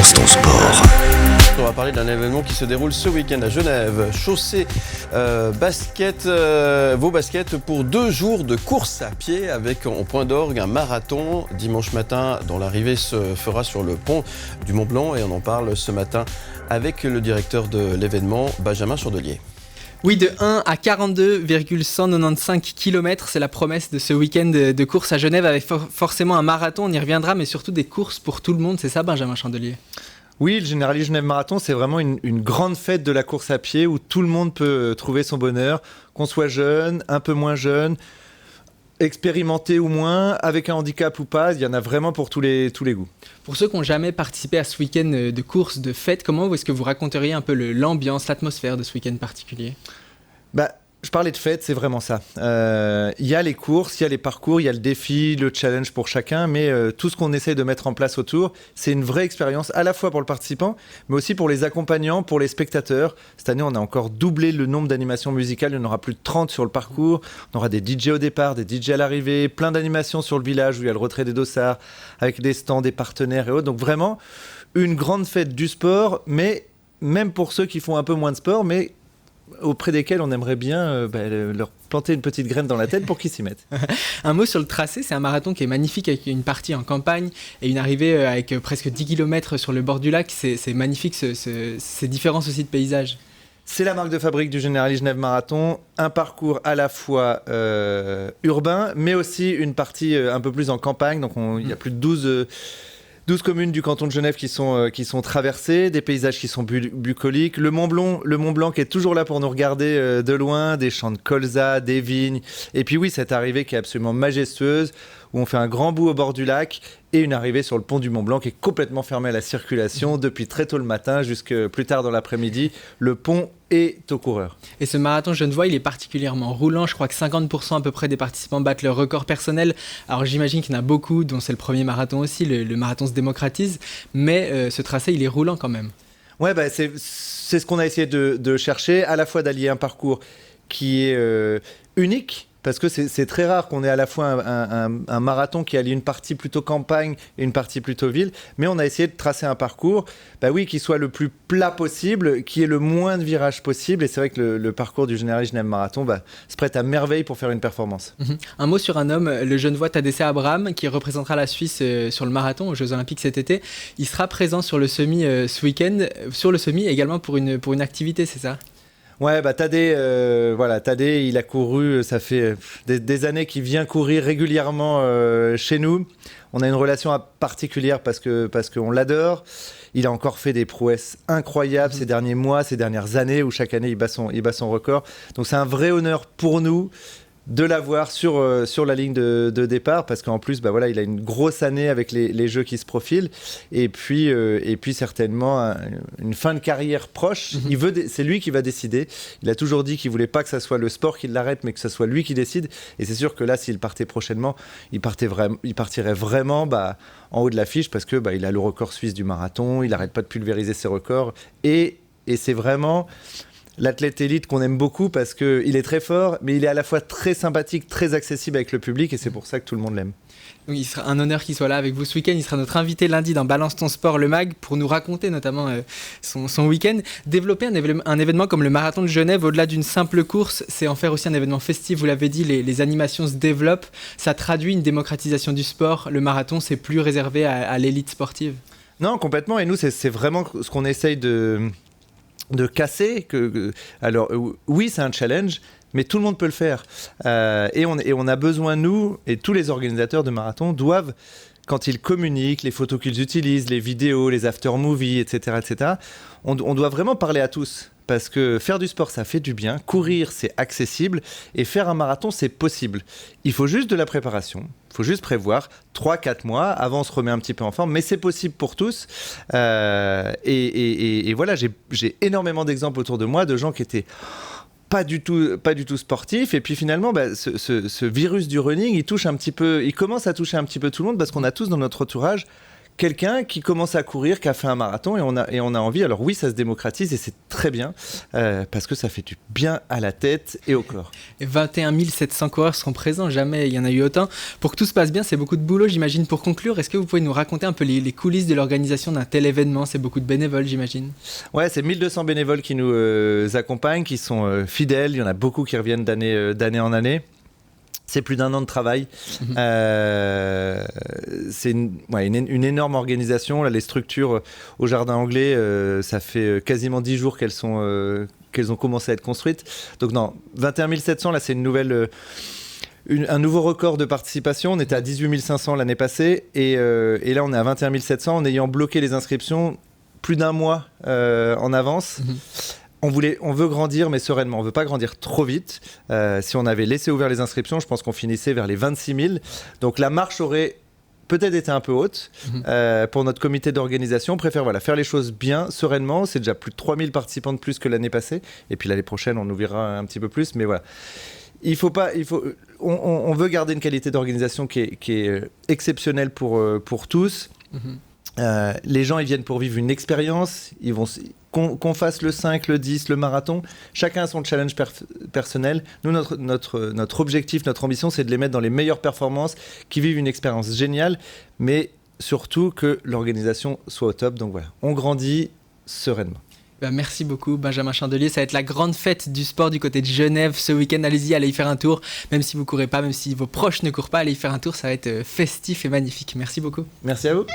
Instant Sport. On va parler d'un événement qui se déroule ce week-end à Genève. Chaussée basket, vos baskets pour 2 jours de course à pied avec en point d'orgue un marathon dimanche matin dont l'arrivée se fera sur le pont du Mont Blanc et on en parle ce matin avec le directeur de l'événement, Benjamin Chandelier. Oui, de 1 à 42,195 km, c'est la promesse de ce week-end de course à Genève avec forcément un marathon, on y reviendra, mais surtout des courses pour tout le monde, c'est ça Benjamin Chandelier ? Oui, le Generali Genève Marathon, c'est vraiment une grande fête de la course à pied où tout le monde peut trouver son bonheur, qu'on soit jeune, un peu moins jeune, expérimenté ou moins, avec un handicap ou pas, il y en a vraiment pour tous les goûts. Pour ceux qui n'ont jamais participé à ce week-end de course, de fête, comment est-ce que vous raconteriez un peu l'ambiance, l'atmosphère de ce week-end particulier ? Je parlais de fête, c'est vraiment ça. Il y a les courses, il y a les parcours, il y a le défi, le challenge pour chacun, mais tout ce qu'on essaye de mettre en place autour, c'est une vraie expérience à la fois pour le participant, mais aussi pour les accompagnants, pour les spectateurs. Cette année, on a encore doublé le nombre d'animations musicales, il y en aura plus de 30 sur le parcours. On aura des DJ au départ, des DJ à l'arrivée, plein d'animations sur le village où il y a le retrait des dossards, avec des stands, des partenaires et autres. Donc vraiment, une grande fête du sport, mais même pour ceux qui font un peu moins de sport, mais auprès desquels on aimerait bien leur planter une petite graine dans la tête pour qu'ils s'y mettent. Un mot sur le tracé, c'est un marathon qui est magnifique avec une partie en campagne et une arrivée avec presque 10 km sur le bord du lac. C'est magnifique ces différences aussi de paysage. C'est la marque de fabrique du Generali Genève Marathon, un parcours à la fois urbain, mais aussi une partie un peu plus en campagne. Donc il y a plus de 12 communes du canton de Genève qui sont traversées, des paysages qui sont bucoliques. Le Mont Blanc qui est toujours là pour nous regarder de loin, des champs de colza, des vignes. Et puis oui, cette arrivée qui est absolument majestueuse, où on fait un grand bout au bord du lac et une arrivée sur le pont du Mont Blanc qui est complètement fermé à la circulation depuis très tôt le matin jusqu'à plus tard dans l'après-midi. Le pont est aux coureurs. Et ce marathon genevois, il est particulièrement roulant. Je crois que 50% à peu près des participants battent leur record personnel. Alors j'imagine qu'il y en a beaucoup, dont c'est le premier marathon aussi. Le marathon se démocratise, mais ce tracé, il est roulant quand même. Ouais, c'est ce qu'on a essayé de chercher, à la fois d'allier un parcours qui est unique, parce que c'est très rare qu'on ait à la fois un marathon qui allie une partie plutôt campagne et une partie plutôt ville, mais on a essayé de tracer un parcours qui soit le plus plat possible, qui ait le moins de virages possible, et c'est vrai que le parcours du Generali Genève Marathon se prête à merveille pour faire une performance. Un mot sur un homme, le Genevois Tadesse Abraham, qui représentera la Suisse sur le marathon aux Jeux Olympiques cet été. Il sera présent sur le semi ce week-end, sur le semi également pour une activité, c'est ça ? Ouais, Tadé, il a couru, ça fait des années qu'il vient courir régulièrement chez nous. On a une relation particulière parce qu'on l'adore. Il a encore fait des prouesses incroyables ces derniers mois, ces dernières années, où chaque année il bat son record. Donc c'est un vrai honneur pour nous de l'avoir sur la ligne de départ, parce qu'en plus il a une grosse année avec les jeux qui se profilent, et puis certainement une fin de carrière proche. C'est lui qui va décider. Il a toujours dit qu'il voulait pas que ça soit le sport qui l'arrête, mais que ça soit lui qui décide, et c'est sûr que là, s'il partait prochainement, il partirait vraiment en haut de l'affiche, parce que il a le record suisse du marathon, il n'arrête pas de pulvériser ses records, et c'est vraiment l'athlète élite qu'on aime beaucoup parce qu'il est très fort, mais il est à la fois très sympathique, très accessible avec le public, et c'est pour ça que tout le monde l'aime. Oui, il sera un honneur qu'il soit là avec vous ce week-end. Il sera notre invité lundi dans Balance ton sport, le MAG, pour nous raconter notamment son week-end. Développer un événement comme le Marathon de Genève, au-delà d'une simple course, c'est en faire aussi un événement festif. Vous l'avez dit, les animations se développent. Ça traduit une démocratisation du sport. Le marathon, c'est plus réservé à l'élite sportive. Non, complètement. Et nous, c'est vraiment ce qu'on essaye de casser. Alors oui, c'est un challenge, mais tout le monde peut le faire. Et on a besoin, nous, et tous les organisateurs de marathon doivent, quand ils communiquent, les photos qu'ils utilisent, les vidéos, les after-movies, etc., on doit vraiment parler à tous. Parce que faire du sport, ça fait du bien. Courir, c'est accessible. Et faire un marathon, c'est possible. Il faut juste de la préparation. Il faut juste prévoir 3-4 mois. Avant, on se remet un petit peu en forme. Mais c'est possible pour tous. Et voilà, j'ai énormément d'exemples autour de moi de gens qui étaient pas du tout sportifs. Et puis finalement, ce virus du running, il commence à toucher un petit peu tout le monde, parce qu'on a tous dans notre entourage quelqu'un qui commence à courir, qui a fait un marathon, et on a envie. Alors oui, ça se démocratise et c'est très bien, parce que ça fait du bien à la tête et au corps. 21 700 coureurs seront présents, jamais il y en a eu autant. Pour que tout se passe bien, c'est beaucoup de boulot, j'imagine. Pour conclure, est-ce que vous pouvez nous raconter un peu les coulisses de l'organisation d'un tel événement? C'est beaucoup de bénévoles, j'imagine. Ouais, c'est 1200 bénévoles qui nous accompagnent, qui sont fidèles. Il y en a beaucoup qui reviennent d'année en année. C'est plus d'1 an de travail. C'est une énorme organisation. Là, les structures au Jardin Anglais, ça fait quasiment 10 jours qu'elles ont commencé à être construites. Donc non, 21 700, là, c'est une nouvelle... un nouveau record de participation. On était à 18 500 l'année passée. Et là, on est à 21 700 en ayant bloqué les inscriptions plus d'1 mois en avance. On veut grandir, mais sereinement. On ne veut pas grandir trop vite. Si on avait laissé ouvert les inscriptions, je pense qu'on finissait vers les 26 000. Donc la marche aurait peut-être été un peu haute pour notre comité d'organisation. On préfère faire les choses bien, sereinement. C'est déjà plus de 3 000 participants de plus que l'année passée. Et puis l'année prochaine, on ouvrira un petit peu plus. Mais voilà. On veut garder une qualité d'organisation qui est exceptionnelle pour tous. Les gens, ils viennent pour vivre une expérience. Qu'on fasse le 5, le 10, le marathon, chacun a son challenge personnel. Nous, notre objectif, notre ambition, c'est de les mettre dans les meilleures performances, qui vivent une expérience géniale, mais surtout que l'organisation soit au top. Donc voilà, on grandit sereinement. Merci beaucoup Benjamin Chandelier, ça va être la grande fête du sport du côté de Genève ce week-end. Allez-y, allez y faire un tour, même si vous courez pas, même si vos proches ne courent pas, allez y faire un tour, ça va être festif et magnifique. Merci beaucoup. Merci à vous.